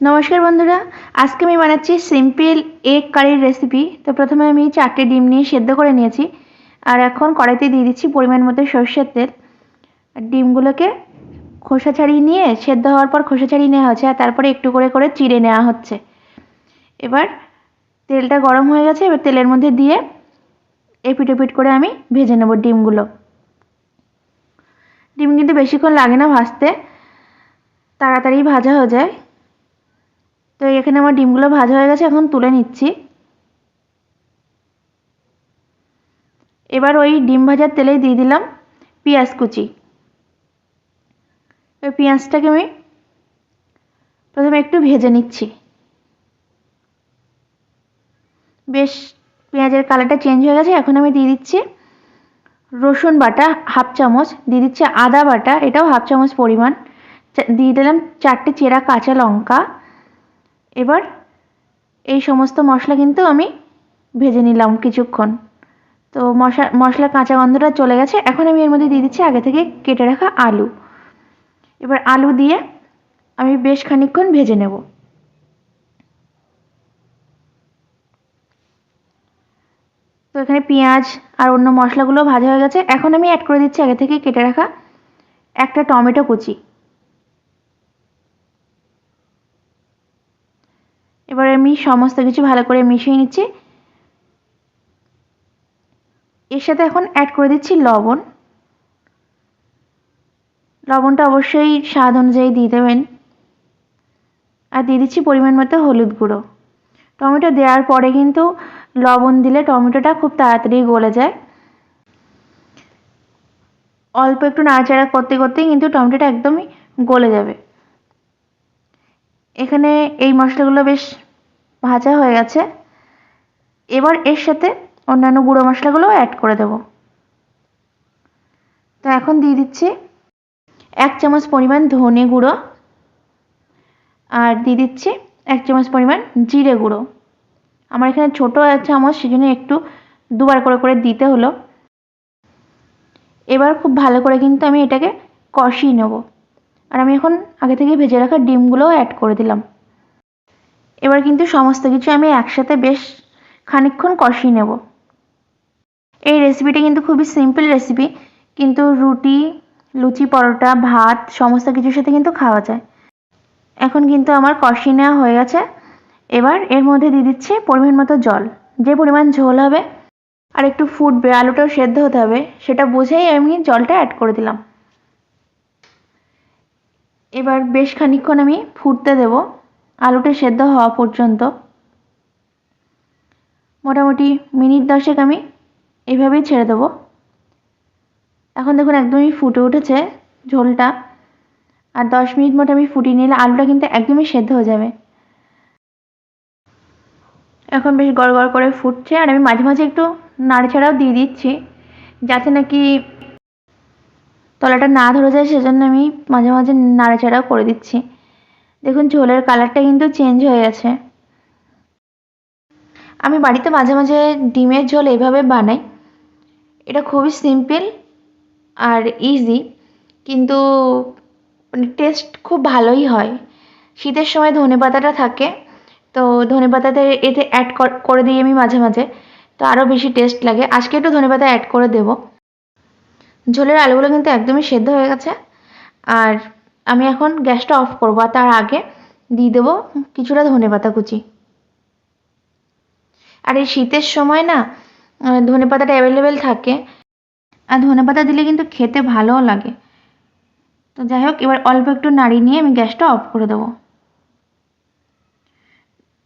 नमस्कार बंधुरा आज के मैं बनाচ্ছি सिम्पल एग कारिर रेसिपि। तो प्रथमे আমি 4টে ডিম নিয়ে সেদ্ধ করে নিয়েছি আর এখন কড়াইতে দিয়ে দিচ্ছি পরিমাণ মতো সরষের তেল। ডিমগুলোকে খোসা ছাড়িয়ে নিয়ে সেদ্ধ হওয়ার পর খোসা ছাড়িয়ে নেওয়া হচ্ছে আর তারপরে একটু করে করে চিড়ে নেওয়া হচ্ছে। এবার তেলটা গরম হয়ে গেছে, এবার তেলের মধ্যে দিয়ে এপিট ওপিট করে আমি ভেজে নেব ডিমগুলো। ডিম কিন্তু বেশিক্ষণ লাগে না ভাজতে, তাড়াতাড়ি ভাজা হয়ে যায়। তো এখানে আমার ডিমগুলো ভাজা হয়ে গেছে, এখন তুলে নিচ্ছি। এবার ওই ডিম ভাজার তেলেই দিয়ে দিলাম পেঁয়াজ কুচি। ওই পেঁয়াজটাকে আমি প্রথমে একটু ভেজে নিচ্ছি। বেশ পেঁয়াজের কালারটা চেঞ্জ হয়ে গেছে, এখন আমি দিয়ে দিচ্ছি রসুন বাটা হাফ চামচ, দিয়ে দিচ্ছি আদা বাটা এটাও হাফ চামচ পরিমাণ, দিয়ে দিলাম 4টে চেরা কাঁচা লঙ্কা। এবার এই সমস্ত মশলা কিন্তু আমি ভেজে নিলাম কিছুক্ষণ। তো মশলার কাঁচা গন্ধটা চলে গেছে, এখন আমি এর মধ্যে দিয়ে দিচ্ছি আগে থেকে কেটে রাখা আলু। এবার আলু দিয়ে আমি বেশ খানিকক্ষণ ভেজে নেব। তো এখানে পেঁয়াজ আর অন্য মশলাগুলো ভাজা হয়ে গেছে, এখন আমি অ্যাড করে দিচ্ছি আগে থেকে কেটে রাখা একটা টমেটো কুচি। এবার আমি সমস্ত কিছু ভালো করে মিশিয়ে নিচ্ছি। এর সাথে এখন অ্যাড করে দিচ্ছি লবণ। লবণটা অবশ্যই স্বাদ অনুযায়ী দিয়ে দেবেন। আর দিয়ে দিচ্ছি পরিমাণ মতো হলুদ গুঁড়ো। টমেটো দেওয়ার পরে কিন্তু লবণ দিলে টমেটোটা খুব তাড়াতাড়ি গলে যায়। অল্প একটু নাড়াচাড়া করতে করতেই কিন্তু টমেটোটা একদমই গলে যাবে। এখানে এই মশলাগুলো বেশ ভাজা হয়ে গেছে, এবার এর সাথে অন্যান্য গুঁড়ো মশলাগুলোও অ্যাড করে দেব। তো এখন দিয়ে দিচ্ছি 1 চামচ পরিমাণ ধনে গুঁড়ো আর দিয়ে দিচ্ছি 1 চামচ পরিমাণ জিরে গুঁড়ো। আমার এখানে ছোট চামচ, সেজন্য একটু দুবার করে করে দিতে হলো। এবার খুব ভালো করে কিন্তু আমি এটাকে কষিয়ে নেব। আর আমি এখন আগে থেকে ভেজে রাখা ডিমগুলোও অ্যাড করে দিলাম। এবার কিন্তু সমস্ত কিছু আমি একসাথে বেশ খানিকক্ষণ কষিয়ে নেব। এই রেসিপিটা কিন্তু খুবই সিম্পল রেসিপি, কিন্তু রুটি, লুচি, পরোটা, ভাত সমস্ত কিছুর সাথে কিন্তু খাওয়া যায়। এখন কিন্তু আমার কষিয়ে নেওয়া হয়ে গেছে। এবার এর মধ্যে দিয়ে দিচ্ছি পরিমাণ মতো জল। যে পরিমাণ ঝোল হবে আর একটু ফুটবে, আলুটাও সেদ্ধ হতে হবে, সেটা বুঝেই আমি জলটা অ্যাড করে দিলাম। এবার বেশ খানিকক্ষণ আমি ফুটতে দেব, আলুটা সেদ্ধ হওয়া পর্যন্ত। মোটামুটি মিনিট 10 আমি এইভাবেই ছেড়ে দেব। এখন দেখুন একদমই ফুটে উঠেছে ঝোলটা। আর 10 মিনিট মতো আমি ফুটিয়ে নিলে আলুটা কিন্তু একদমই সেদ্ধ হয়ে যাবে। এখন বেশ গড়গড় করে ফুটছে আর আমি মাঝে মাঝে একটু নাড়াচাড়াও দিয়ে দিচ্ছি, যাতে নাকি তলাটা না ধরে যায়, সেজন্য আমি মাঝে মাঝে নাড়াচাড়াও করে দিচ্ছি। দেখুন ঝোলের কালারটা কিন্তু চেঞ্জ হয়ে গেছে। আমি বাড়িতে মাঝে মাঝে ডিমের ঝোল এভাবে বানাই। এটা খুবই সিম্পল আর ইজি, কিন্তু টেস্ট খুব ভালোই হয়। শীতের সময় ধনেপাতাটা থাকে, তো ধনেপাতাতে এতে অ্যাড করে দিই আমি মাঝে মাঝে, তো আরও বেশি টেস্ট লাগে। আজকে একটু ধনেপাতা অ্যাড করে দেব। ঝোলের আলুগুলো কিন্তু একদমই সেদ্ধ হয়ে গেছে। আর আমি এখন গ্যাসটা অফ করব, আর তার আগে দিয়ে দেবো কিছুটা ধনেপাতা কুচি। আর এই শীতের সময় না ধনেপাতাটা অ্যাভেলেবেল থাকে, আর ধনেপাতা দিলে কিন্তু খেতে ভালোও লাগে। তো যাই হোক, এবার অল্প একটু নাড়িয়ে নিয়ে আমি গ্যাসটা অফ করে দেবো।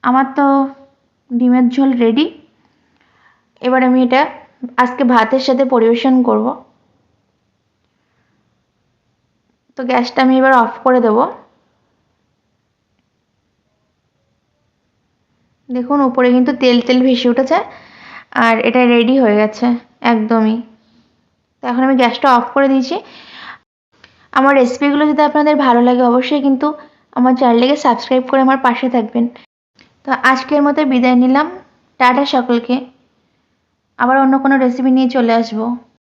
আমার তো ডিমের ঝোল রেডি। এবার আমি এটা আজকে ভাতের সাথে পরিবেশন করব। তো গ্যাসটা আমি এবার অফ করে দেব। দেখুন উপরে কিন্তু তেল তেল ভেসে উঠেছে আর এটা রেডি হয়ে গেছে একদমই। তো এখন আমি গ্যাসটা অফ করে দিয়েছি। আমার রেসিপিগুলো যদি আপনাদের ভালো লাগে অবশ্যই কিন্তু আমার চ্যানেলটিকে সাবস্ক্রাইব করে আমার পাশে থাকবেন। তো আজকের মতো বিদায় নিলাম। টাটা সকলকে। আবার অন্য কোনো রেসিপি নিয়ে চলে আসবো।